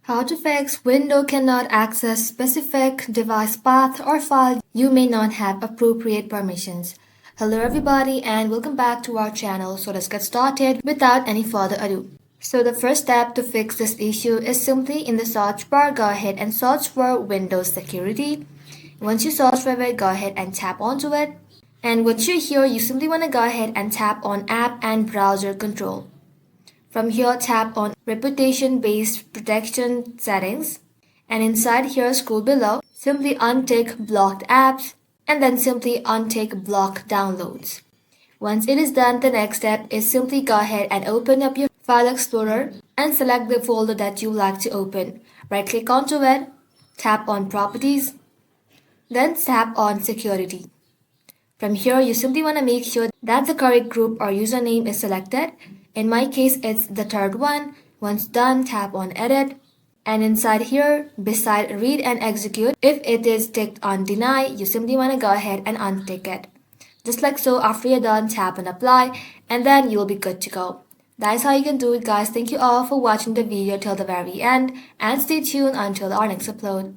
How to fix Windows cannot access specific device path or file you may not have appropriate permissions. Hello everybody and welcome back to our channel. So let's get started without any further ado. So the first step to fix this issue is simply in the search bar, go ahead and search for Windows Security. Once you search for it, go ahead and tap onto it. And once you're here, you simply want to go ahead and tap on App and Browser Control. From here, tap on Reputation-Based Protection Settings. And inside here, scroll below, simply untick Blocked Apps and then simply untick Block Downloads. Once it is done, the next step is simply go ahead and open up your File Explorer and select the folder that you like to open. Right-click onto it, tap on Properties, then tap on Security. From here, you simply want to make sure that the correct group or username is selected. In my case, it's the third one. Once done, tap on Edit. And inside here, beside Read and Execute, if it is ticked on Deny, you simply want to go ahead and untick it. Just like so, after you're done, tap on Apply, and then you'll be good to go. That is how you can do it, guys. Thank you all for watching the video till the very end, and stay tuned until our next upload.